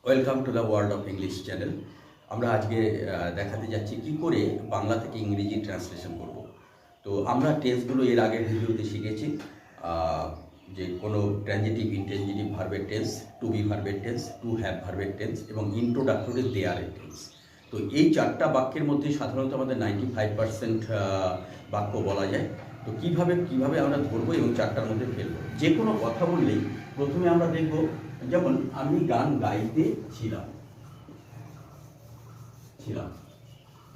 Welcome to the world of English channel. আমরা আজকে দেখাতে যাচ্ছি কি করে বাংলা থেকে ইংরেজি ট্রান্সলেশন করব। তো আমরা টেন্সগুলো এর আগের ভিডিওতে শিখেছি, যে কোনো ট্রানজিটিভ ইনট্রানজিটিভ ভার্বের টেন্স, টু বি ভার্বের টেন্স, টু হ্যাভ ভার্বের টেন্স এবং ইন্ট্রোডাক্টরি দেয়ারের টেন্স। তো এই চারটা বাক্যের মধ্যে সাধারণত আমাদের 95% বাক্য বলা যায়। তো কিভাবে আমরা ধরবো এবং চারটার মধ্যে ফেলবো। যে কোনো কথা বললেই প্রথমে আমরা দেখব, যেমন আমি গান গাইতে ছিলাম।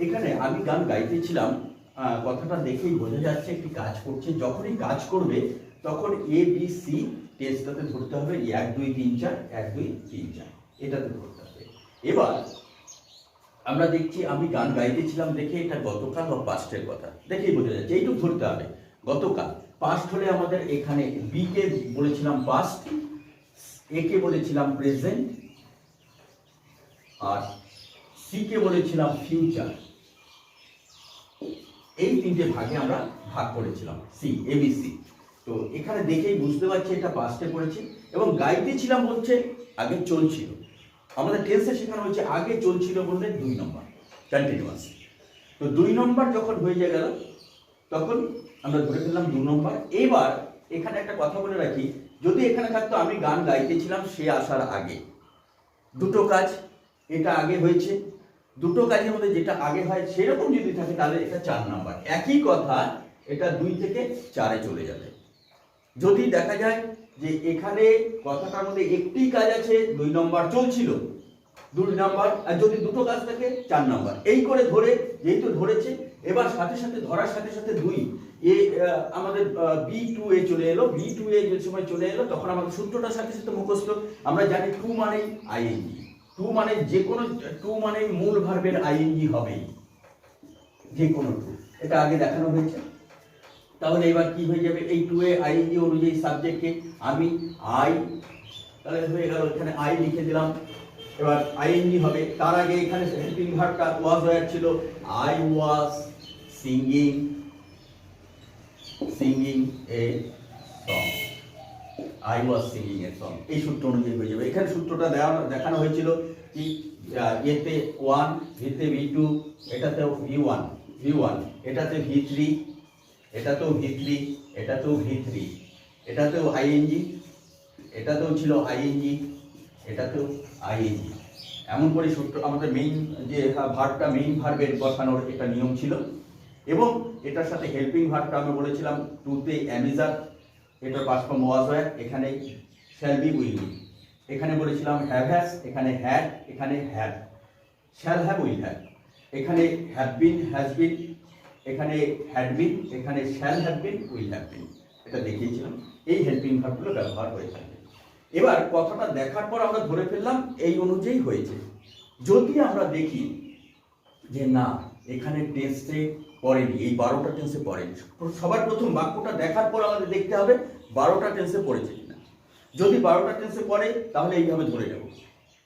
এখানে আমি গান গাইতে ছিলাম কথাটা দেখেই বোঝা যাচ্ছে একটি কাজ করছে। যখনই কাজ করবে তখন এ বি সি টেন্সটাতে ধরতে হবে, 1 2 3 4, 1 2 3 4 এটাতে ধরতে হবে। এবার আমরা দেখছি আমি গান গাইতেছিলাম দেখে এটা গতকাল বা পাস্টের কথা দেখেই বোঝা যাচ্ছে, এইটুকু ধরতে হবে। গতকাল পাস্ট হলে আমাদের এখানে বি কে বলেছিলাম পাস্ট, এ কে বলেছিলাম প্রেজেন্ট, আর সি কে বলেছিলাম ফিউচার। এই তিনটে ভাগে আমরা ভাগ করেছিলাম, সি এবিসি। তো এখানে দেখেই বুঝতে পারছি এটা পাস্টে পড়েছে। এবং গাইতেছিলাম বলছে আগে চলছিল, আমাদের টেন্সে শেখানো হয়েছে আগে চলছিল বললে 2 নম্বর কন্টিনিউয়াস। তো 2 নম্বর যখন হয়ে গেল তখন আমরা ধরে ফেললাম 2 নম্বর। এবার এখানে একটা কথা বলে রাখি, যদি এখানে থাকতো আমি গান গাইতেছিলাম সে আসার আগে, দুটো কাজ, এটা আগে হয়েছে, দুটো কাজের মধ্যে যেটা আগে হয় সেরকম যদি থাকে তাহলে এটা 4 নাম্বার। একই কথা এটা 2 থেকে 4-এ চলে যাবে। যদি দেখা যায় যে এখানে কথাটার মধ্যে একটি কাজ আছে, 2 নম্বর চলছিল, 2 নম্বর, আর যদি দুটো কাজ থাকে 4 নম্বর। এই করে ধরে যেহেতু ধরেছে, এবার সাথে সাথে ধরার সাথে সাথে 2 আমাদের B2A চলে এলো। B2A যে সময় চলে এলো তখন আমাদের সূত্রটার সাথে সাথে মুখস্থ। আমরা জানি টু মানে আইএনজি, টু মানে যে কোনো, টু মানে মূল ভার্বের আইএনজি হবেই, যে কোনো টু, এটা আগে দেখানো হয়েছে। তাহলে এবার কি হয়ে যাবে, এই টু এ আইএনজি অনুযায়ী সাবজেক্টকে আমি আই, তাহলে হয়ে গেল এখানে আই লিখে দিলাম। এবার আইএনজি হবে, তার আগে এখানে হেল্পিং ভার্বটা ওয়াজ হয়ে ছিল, I was singing a song, I was singing a song. এই সূত্র অনুযায়ী হয়ে যাবে। এখানে সূত্রটা দেখানো হয়েছিল কি, এতে 1, ভিতে V2, এটাতেও V1, এটাতে V3, এটাতেও V3, এটাতেও V3, এটাতেও আইএনজি, এটাতেও ছিল আইএনজি, এটাতেও আইএনজি। এমন করে সূত্র আমাদের মেইন যে ভার্বটা, মেইন ভার্বের বসানোর এটা নিয়ম ছিল। এবং এটার সাথে হেল্পিং ভার্বটা আমি বলেছিলাম টুতে অ্যামিজার, এটার পাস্ট ফর্ম ওয়াজ হয়, এখানে শ্যাল বি উইল বি। এখানে বলেছিলাম হ্যাভ হ্যাজ, এখানে হ্যাড, এখানে have, shall have will have, এখানে হ্যাভ বিন হ্যাজ বিন, এখানে হ্যাড বিন, এখানে shall have been will have been. এটা দেখিয়েছিলাম। এই হেল্পিং ভার্বগুলো ব্যবহার হয়ে থাকে। এবার কথাটা দেখার পর আমরা ধরে ফেললাম এই অনুযায়ী হয়েছে। যদি আমরা দেখি যে না এখানে টেন্সে পড়েনি, এই 12টা টেন্সে পড়েনি, সবার প্রথম বাক্যটা দেখার পর আমাদের দেখতে হবে 12টা টেন্সে পড়েছে কিনা। যদি 12টা টেন্সে পড়ে তাহলে এইভাবে ধরে যাব।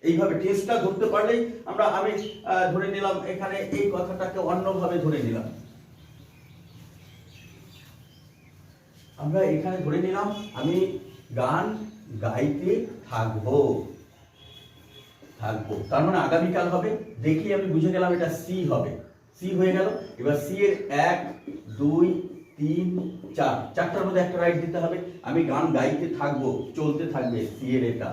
এইভাবে টেন্সটা ধরতে পারলেই আমি ধরে নিলাম এখানে এই কথাটাকে অন্যভাবে ধরে নিলাম। আমরা এখানে ধরে নিলাম আমি গান গাইতে থাকবো, তার মানে আগামীকাল হবে। দেখি আমি বুঝে গেলাম এটা সি হবে, সি হয়ে গেল। এবার সি এর 1 2 3 4, চারটার মধ্যে একটা রাইট দিতে হবে। আমি গান গাইতে থাকবো, চলতে থাকবে সি এর এটা।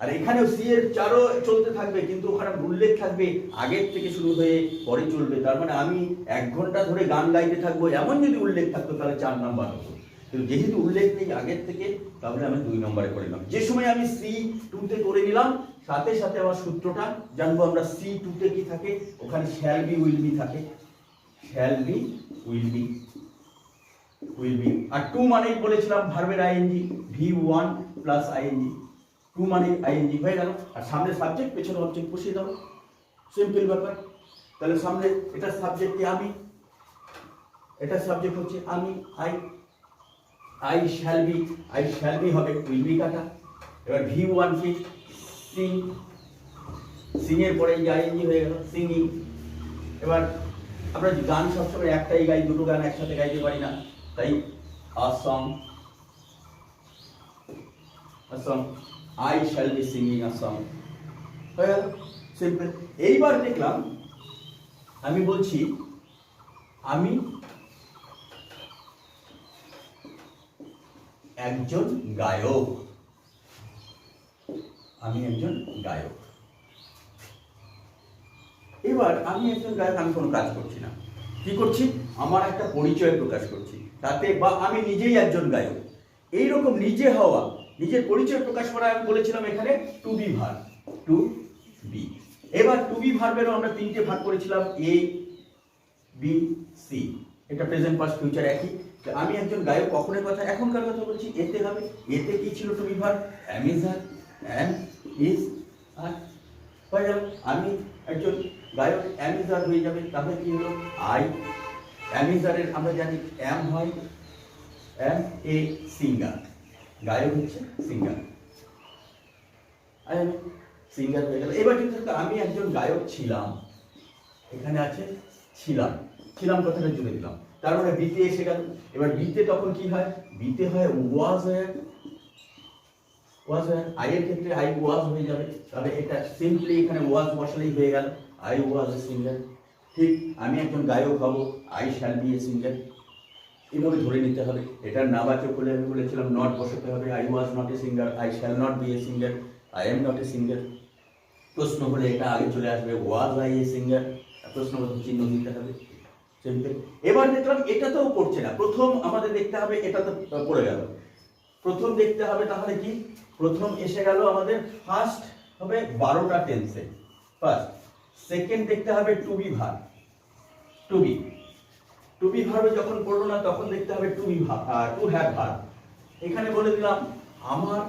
আর এখানেও সি এর 4ও চলতে থাকবে, কিন্তু ওখানে উল্লেখ থাকবে আগের থেকে শুরু হয়ে পরে চলবে। তার মানে আমি 1 ঘন্টা ধরে গান গাইতে থাকবো, এমন যদি উল্লেখ থাকতো তাহলে 4 নাম্বার হতো। কিন্তু যেহেতু উল্লেখ নেই আগের থেকে, তাহলে আমি 2 নম্বরে করে নিলাম। যে সময় আমি C2 করে নিলাম, সাথে সাথে আমার সূত্রটা জানবো আমরা। C2 কি থাকে, ওখানে শ্যাল বি উইল বি থাকে, শ্যাল বি উইল বি। আর টু মানেই বলেছিলাম ভার্বের ING, V1 plus ING, two মানে আইএনজি হয়ে গেল। আর সামনে সাবজেক্ট, পেছনে অবজেক্ট বসিয়ে দাও, সিম্পল ব্যাপার। তাহলে সামনে এটা সাবজেক্টে আমি, এটা সাবজেক্ট হচ্ছে আমি, আই শ্যাল বি হবে, উইল বি কাটা। এবার V1 কি, সিং এর পরে আইএনজি হয়ে গেল, সিঙ্গিং। এবার আমরা গান সবসময় একটাই গাই, দুটো গান একসাথে গাইতে পারি না, তাই a song, I shall be singing a song. হয়ে গেল, সিম্পল। এইবার দেখলাম আমি বলছি আমি একজন গায়ক, আমি একজন গায়ক। এবার আমি একজন গায়ক, আমি কোনো কাজ করছি না, কি করছি, আমার একটা পরিচয় প্রকাশ করছি তাতে, বা আমি নিজেই একজন গায়ক। এইরকম নিজে হওয়া, নিজের পরিচয় প্রকাশ করা, আমি বলেছিলাম এখানে to be verb, to be. এবার টু বি ভার্বেরও আমরা তিনটে ভাগ করেছিলাম, এ বি সি। এটা প্রেজেন্ট পাস্ট ফিউচার একই। আমি একজন গায়ক কখনের কথা, এখনকার কথা বলছি, এতে হবে। এতে কি ছিল to be verb, am is are, am is are. হয়ে গেল, আমি একজন গায়ক, অ্যাম ইজ আর হয়ে যাবে। তাহলে কি হলো, আই অ্যাম ইজ আরের আমরা জানি অ্যাম হয়, অ্যাম এ সিঙ্গার, গায়ক হচ্ছে সিঙ্গার, সিঙ্গার হয়ে গেল। এবার কিন্তু আমি একজন গায়ক ছিলাম, এখানে আছে ছিলাম, ছিলাম কথাটা জুড়ে দিলাম, তার মানে বিতে এসে গেল। এবার বিতে তখন কি হয়, বিতে হয় ওয়াজ হয়ে, ওয়াজ হয়, আই এর ক্ষেত্রে আই ওয়াজ হয়ে যাবে। তাহলে এটা সিম্পলি এখানে ওয়াজ বসালেই হয়ে গেল, আই ওয়াজ এ সিঙ্গার। ঠিক, আমি একজন গায়ক হব, I shall be a singer. এইভাবে ধরে নিতে হবে। এটার নাবাচক হলে আমি বলেছিলাম নট বসাতে হবে, I was not a singer, I shall not be a singer, I am not a singer. প্রশ্ন হলে এটা আগে চলে আসবে, ওয়াজ আই এ সিঙ্গার, প্রশ্নবোধক চিহ্ন দিতে হবে। এবার দেখলাম এটাতেও পড়ছে না, প্রথম আমাদের দেখতে হবে, এটা তো পড়ে গেল। প্রথম দেখতে হবে, তাহলে কি, প্রথম এসে গেল আমাদের ফার্স্ট হবে 12টা টেন্সে, ফার্স্ট। সেকেন্ড দেখতে হবে to be verb, to be, to be ভার্বে যখন পড়লো না তখন দেখতে হবে to be verb, to have verb. এখানে বলে দিলাম আমার,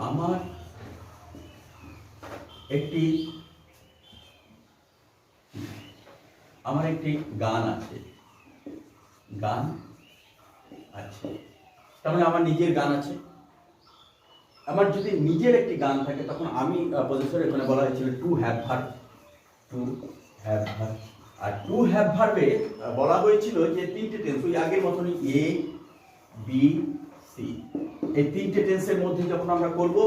আমার একটি, আমার একটি গান আছে, গান আছে, তার মানে আমার নিজের গান আছে। আমার যদি নিজের একটি গান থাকে তখন আমি পজিশন, এখানে বলা হয়েছিল to have verb, to have verb. আর টু হ্যাভ ভার্বে বলা হয়েছিল যে তিনটে টেন্স, ওই আগের মতনই, এ বি সি। এই তিনটে টেন্সের মধ্যে যখন আমরা করব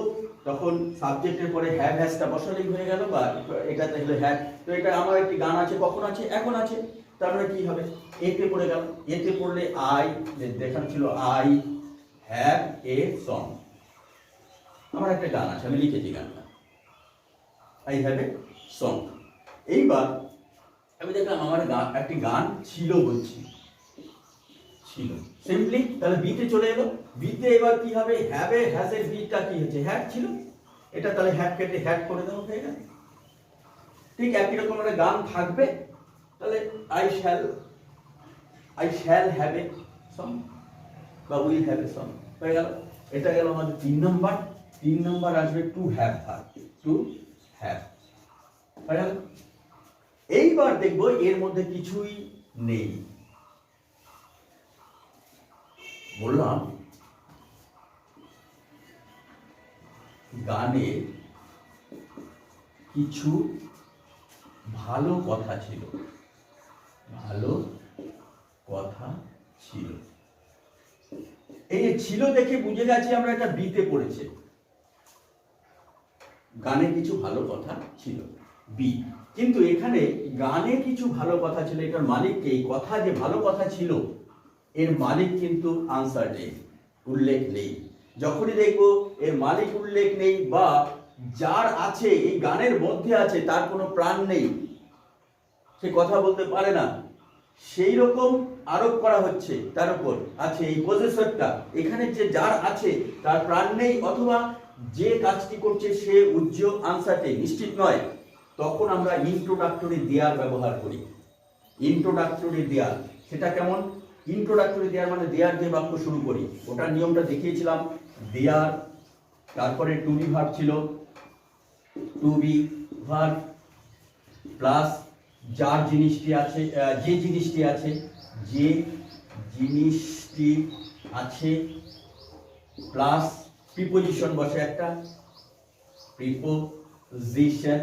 তখন সাবজেক্টের পরে হ্যাভ হ্যাজটা বসালেই হয়ে গেল, বা এটাতে হলো হ্যাভ। তো এটা আমার একটি গান আছে, কখন আছে, এখন আছে। তার মানে কি হবে, এতে পড়ে গেল। এতে পড়লে আই, দেখানো ছিল আই হ্যাভ এ সং, আমার একটা গান আছে, আমি লিখেছি গানটা, আই হ্যাভ এ সং। এইবার আমি দেখলাম আমার একটি গান ছিল, বলছি ছিল, সিম্পলি তাহলে বিতে চলে এলো। বিতে এবার কি হবে, হ্যাভ এ হ্যাজ এর বিটা কি হচ্ছে, হ্যাভ ছিল, এটা তাহলে হ্যাভ কেটে হ্যাভ করে দেওয়া হয়ে গেল। ঠিক একই রকম একটা গান থাকবে, তাহলে I shall have a song, বা উইল হ্যাভ এ সং হয়ে গেল। এটা গেল আমাদের 3 নম্বর। 3 নম্বর আসবে two have verb, to have হয়ে গেল। এইবার দেখবো এর মধ্যে কিছুই নেই, বললাম গানে কিছু ভালো কথা ছিল, ভালো কথা ছিল। এই ছিল দেখে বুঝে গেছি আমরা এটা বিতে পড়েছে, গানে কিছু ভালো কথা ছিল, বি। কিন্তু এখানে গানে কিছু ভালো কথা ছিল, এটার মালিককে, এই কথা যে ভালো কথা ছিল এর মালিক কিন্তু আনসার্টেন, উল্লেখ নেই। যখনই দেখবো এর মালিক উল্লেখ নেই, বা যার আছে এই গানের মধ্যে আছে তার কোনো প্রাণ নেই, সে কথা বলতে পারে না, সেই রকম আরোপ করা হচ্ছে তার উপর আছে এই পজেসরটা, এখানে যে যার আছে তার প্রাণ নেই, অথবা যে কাজটি করছে সে উজ্জ্বল, আনসার্টেন, নিশ্চিত নয়, তখন আমরা ইন্ট্রোডাক্টরি দেয়ার ব্যবহার করি। ইন্ট্রোডাক্টরি দেয়ার, সেটা কেমন, ইন্ট্রোডাক্টরি দেয়ার মানে দেয়ার যে বাক্য শুরু করি, ওটার নিয়মটা দেখিয়েছিলাম। দেয়ার, তারপরে টু বি ভার্ব ছিল, টু বি ভার্ব প্লাস যার জিনিসটি আছে, যে জিনিসটি আছে, যে জিনিসটি আছে, প্লাস প্রিপোজিশন বসে একটা, প্রিপোজিশন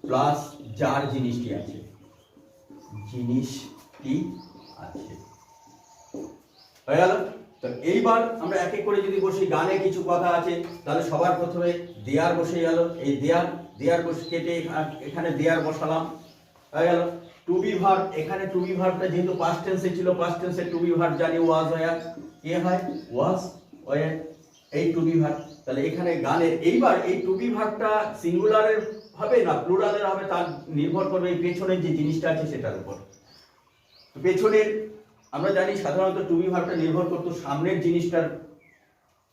প্লাস যার জিনিসটি আছে, জিনিসটি আছে হয়ে গেল। তো এইবার আমরা এক এক করে যদি বসি, গানে কিছু কথা আছে, তাহলে সবার প্রথমে দেয়ার বসে গেল। এই দেয়ার বসে কেটে এখানে দেয়ার বসালাম, হয়ে গেল। টু বি ভার্ব, এখানে টু বি ভার্বটা যেহেতু পাস্ট টেন্সে ছিল, পাস্ট টেন্সে টু বি ভার্ব জানি ওয়াজ ওয়্যার, কে হয় ওয়াজ ওয়্যার, এই টু বি ভার্ব। তাহলে এখানে গানের এইবার এই টু বি ভার্বটা সিঙ্গুলারের হবে না প্লুরালের হবে, তার নির্ভর করবে এই পেছনের যে জিনিসটা আছে সেটার উপর। পেছনের আমরা জানি সাধারণত টু বি ভার্বটা নির্ভর করতো সামনের জিনিসটার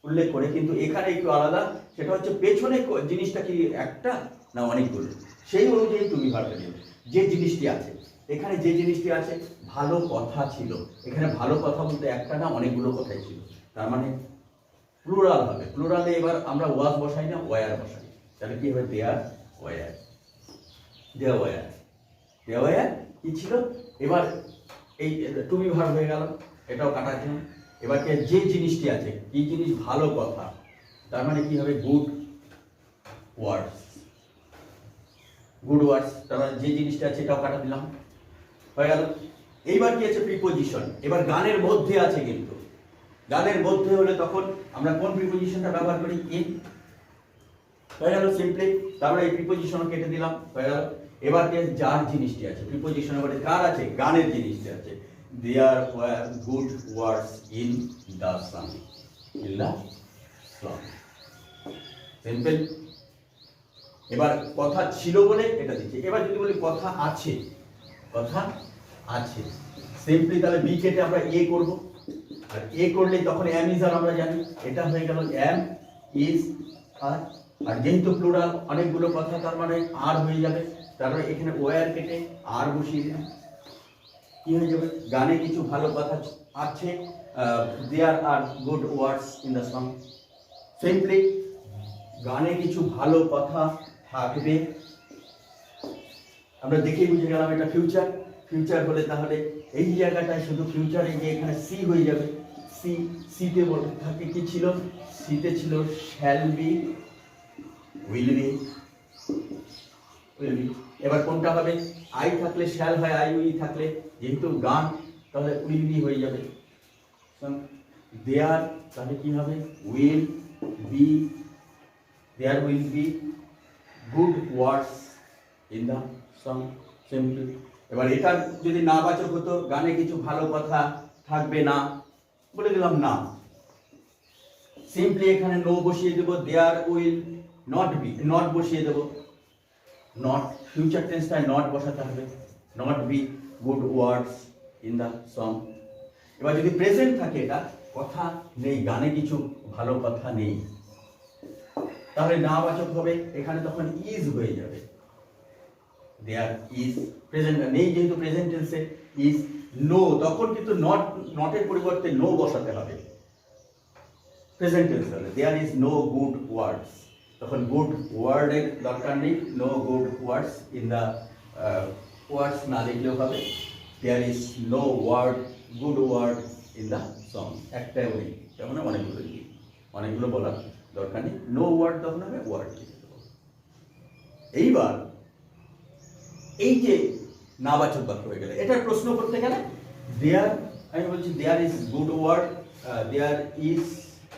উল্লেখ করে, কিন্তু এখানে একটু আলাদা, সেটা হচ্ছে পেছনে জিনিসটা কি একটা না অনেকগুলো, সেই অনুযায়ী টু বি ভার্বটা নিয়ে যে জিনিসটি আছে। এখানে যে জিনিসটি আছে ভালো কথা ছিল, এখানে ভালো কথা বলতে একটা না অনেকগুলো কথাই ছিল, তার মানে প্লুরাল হবে। প্লুরালে এবার আমরা ওয়াজ বসাই না, ওয়্যার বসাই, তাহলে কি হবে দেয়ার ওয়্যার, দেয়ার ওয়্যার, দেয়ার ওয়্যার কি ছিল। এবার এই টু বি ভার্ব হয়ে গেল, এটাও কাটার জন্য। এবার যে জিনিসটি আছে কি জিনিস, ভালো কথা, তার মানে কি হবে গুড ওয়ার্ডস, গুড ওয়ার্ডস, তার মানে যে জিনিসটা আছে এটাও কাটা দিলাম, হয়ে গেল। এইবার কি আছে প্রিপোজিশন, এবার গানের মধ্যে আছে, কিন্তু গানের মধ্যে হলে তখন আমরা কোন প্রিপোজিশনটা ব্যবহার করি, ইন, হয়ে গেল সিম্পলি। তারপরে এই প্রিপোজিশন কেটে দিলাম, হয়ে গেল। এবার কি যার জিনিসটি আছে, প্রিপোজিশনের মধ্যে কার আছে, গানের জিনিসটি আছে, there were good words in the song, in the song, simple. এবার কথা ছিল বলে এটা দিচ্ছি। এবার যদি বলি কথা আছে, কথা আছে, সিম্পলি তাহলে বি কেটে আমরা এ করব, আর এ করলে তখন এম ইজ আর আমরা জানি, এটা হয়ে গেল এম ইজ আর, আর যেহেতু প্লুরাল অনেকগুলো কথা তার মানে আর হয়ে যাবে, তারপরে এখানে ওয়্যার কেটে আর বসিয়ে দিলাম, কি হয়ে যাবে গানে কিছু ভালো কথা আছে, there are good words in the song, simply গানে কিছু ভালো কথা থাকবে। আমরা দেখেই বুঝে গেলাম এটা ফিউচার, ফিউচার হলে তাহলে এই জায়গাটায় শুধু ফিউচারে গিয়ে এখানে সি হয়ে যাবে, সি, সিতে বলতে থাকে কি ছিল, সিতে ছিল shall be, will B, will B. এবার কোনটা হবে, আই থাকলে শ্যাল হয়, আই উই থাকলে যেহেতু গান তাহলে উইল বি হয়ে যাবে। দেয়ার তাহলে কি হবে will be, there will be good words in the song, simple. এবার এটা যদি নাবাচক হতো, গানে কিছু ভালো কথা থাকবে না, বলে দিলাম না, সিম্পলি এখানে নো বসিয়ে দেবো, there will not be, not বসিয়ে দেবো, নট, ফিউচার টেন্সটায় নট বসাতে হবে, not be good words in the song. এবার যদি প্রেজেন্ট থাকে, এটা কথা নেই, গানে কিছু ভালো কথা নেই, তাহলে নাবাচক হবে, এখানে তখন ইজ হয়ে যাবে, দেয়ার ইজ, প্রেজেন্ট নেই যেহেতু প্রেজেন্ট টেন্সে ইজ, নো তখন কিন্তু নট, নটের পরিবর্তে নো বসাতে হবে, প্রেজেন্ট টেন্স হলে there is no good words, তখন গুড ওয়ার্ডের দরকার নেই, no good words in the, words না লিখলেও হবে, there is no word, good word in the song, একটাই নেই, তেমন অনেকগুলো নেই, অনেকগুলো বলার দরকার নেই, নো ওয়ার্ড তখন হবে ওয়ার্ড লিখে দেবো। এইবার এই যে নাবাচক বাক্য হয়ে গেলে, এটার প্রশ্ন করতে গেলে দেয়ার, আমি বলছি there is good word, there is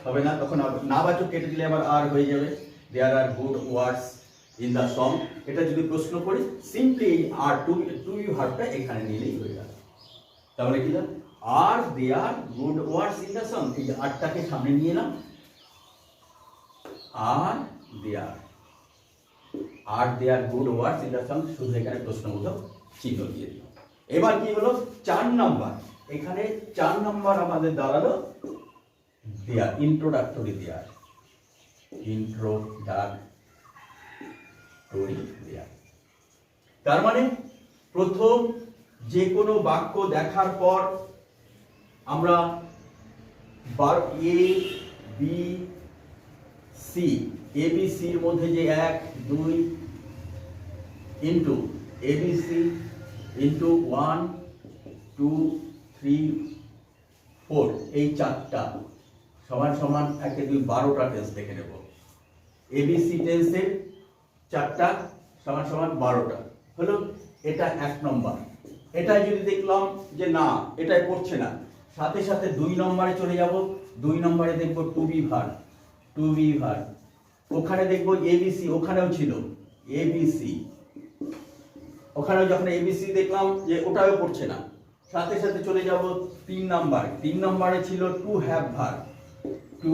হবে না, তখন নাবাচক কেটে দিলে আবার আর হয়ে যাবে, there are good words in the song. এটা যদি প্রশ্ন করি সিম্পলি এই আর টু ইউ ভার্বটা এখানে নিলেই হয়ে গেল, তাহলে কি না are there good words in the song, এই যে আরটাকে সামনে নিয়ে এলাম, are there good words in the song, শুধু এখানে প্রশ্নবোধক চিহ্ন দিয়ে দিলাম। এবার কি হলো 4 নাম্বার, এখানে 4 নাম্বার আমাদের দাঁড়ালো দেয়ার, ইন্ট্রোডাক্টরি দেয়ার, ইন্ট্রোডাক্টরি দেয়ার, তার মানে প্রথম যে কোনো বাক্য দেখার পর আমরা এ বি সি, এ বি সির মধ্যে যে 1 2 ইন্টু এ বি সি ইন্টু 1 2 3 4, এই 4টা সমান সমান 1 2 12টা টেন্স দেখে নেব, এবিসি টেন্সের 4টা সমান সমান 12টা হলো, এটা 1 নম্বর। এটাই যদি দেখলাম যে না এটাই পড়ছে না, সাথে সাথে 2 নম্বরে চলে যাব। 2 নম্বরে দেখব to be verb, to be verb. ওখানে দেখব এবিসি, ওখানেও ছিল এবিসি, ওখানেও যখন এবিসি দেখলাম যে ওটাও পড়ছে না, সাথে সাথে চলে যাব 3 নাম্বার। 3 নম্বরে ছিল two have verb, to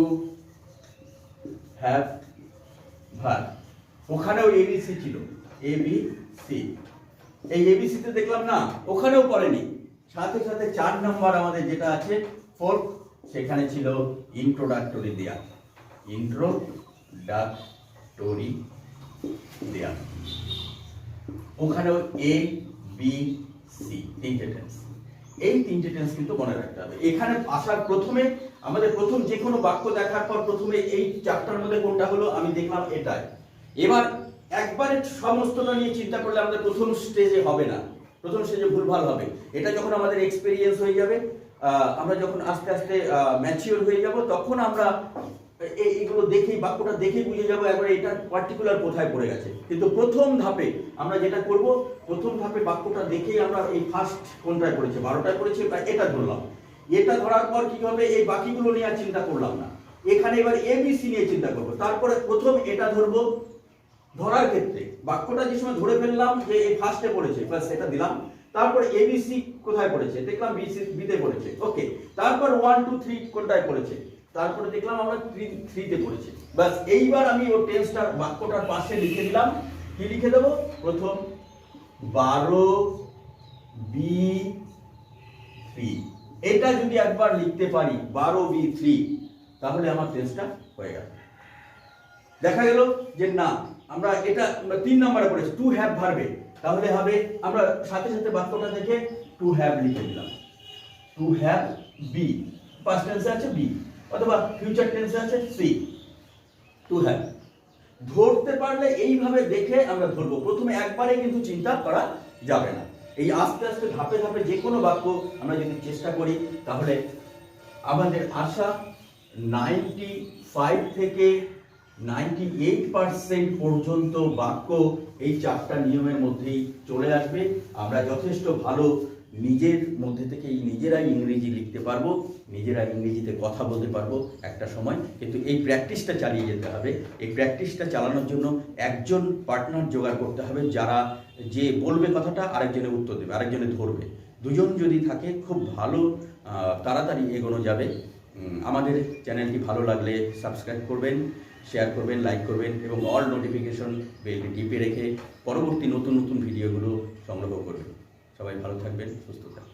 have verb. ওখানেও এবিসি ছিল, এবিসি। এই এবিসি তে দেখলাম না, ওখানেও পড়েনি। সাথে সাথে 4 নাম্বার আমাদের যেটা আছে ফোর্থ, সেখানে ছিল ইন্ট্রোডাক্টরি দেয়া, ইন্ট্রোডাক্টরি দেয়া। ওখানেও এ বি সি, 3টে টেন্স। এই 3টে টেন্স কিন্তু মনে রাখতে হবে। এখানে আসার প্রথমে আমাদের প্রথম যে কোনো বাক্য দেখার পর প্রথমে এই চারটার মধ্যে কোনটা হলো আমি দেখলাম এটাই। এবার একবারে সমস্তটা নিয়ে চিন্তা করলে আমাদের প্রথম স্টেজে হবে না, প্রথম স্টেজে ভুলভাল হবে। এটা যখন আমাদের এক্সপেরিয়েন্স হয়ে যাবে, আমরা যখন আস্তে আস্তে ম্যাচিওর হয়ে যাব, তখন আমরা এইগুলো দেখেই, বাক্যটা দেখেই বুঝে যাবো একবারে এটা পার্টিকুলার কোথায় পড়ে গেছে। কিন্তু প্রথম ধাপে আমরা যেটা করব, প্রথম ধাপে বাক্যটা দেখেই আমরা এই ফার্স্ট কোনটায় পড়েছে, 12টায় পড়েছে, এটা ধরলাম। এটা ধরার পর কি হবে, এই বাকিগুলো নিয়ে আর চিন্তা করলাম না। এখানে এবার এবিসি নিয়ে চিন্তা করবো। তারপরে প্রথম এটা ধরবো। ধরার ক্ষেত্রে বাক্যটা যে সময় ধরে ফেললাম যে এই ফার্স্টে পড়েছে, ফার্স্ট এটা দিলাম। তারপরে এবিসি কোথায় পড়েছে দেখলাম, বিসি বিতে পড়েছে, ওকে। তারপর 1 2 3 কোনটায় পড়েছে, তারপরে দেখলাম আমরা 3 তে পড়েছে। বাস এইবার আমি ওই টেন্সটার বাক্যটার পাশে লিখে দিলাম। কি লিখে দেব, প্রথম 12 B3। এটা যদি একবার লিখতে পারি 12 B3, তাহলে আমার টেন্সটা হয়ে গেল। দেখা গেল যে না, আমরা এটা 3 নম্বরে পড়েছি টু হ্যাভ ভার্বে, তাহলে হবে আমরা সাথে সাথে বাক্যটা দেখে টু হ্যাভ লিখে দিলাম, টু হ্যাভ বি, পাস্ট টেন্সে আছে বি, অথবা ফিউচার টেন্সে আছে সি, টু হ্যাভ। ধরতে পারলে এইভাবে দেখে আমরা ধরবো। প্রথমে একবারে কিন্তু চিন্তা করা যাবে না। এই আস্তে আস্তে ধাপে ধাপে যে কোনো বাক্য আমরা যদি চেষ্টা করি, তাহলে আমাদের আশা 95 থেকে 98% পর্যন্ত বাক্য এই 4টা নিয়মের মধ্যেই চলে আসবে। আমরা যথেষ্ট ভালো নিজের মধ্যে থেকে নিজেরাই ইংরেজি লিখতে পারবো, নিজেরা ইংরেজিতে কথা বলতে পারবো একটা সময়। কিন্তু এই প্র্যাকটিসটা চালিয়ে যেতে হবে। এই প্র্যাকটিসটা চালানোর জন্য একজন পার্টনার জোগাড় করতে হবে, যারা যে বলবে কথাটা আরেকজনে উত্তর দেবে, আরেকজনে ধরবে। দুজন যদি থাকে খুব ভালো, তাড়াতাড়ি এগোনো যাবে। আমাদের চ্যানেলটি ভালো লাগলে সাবস্ক্রাইব করবেন, শেয়ার করবেন, লাইক করবেন এবং অল নোটিফিকেশন বেলটি টিপে রেখে পরবর্তী নতুন নতুন ভিডিওগুলো সংগ্রহ করবেন। সবাই ভালো থাকবেন, সুস্থ থাকবেন।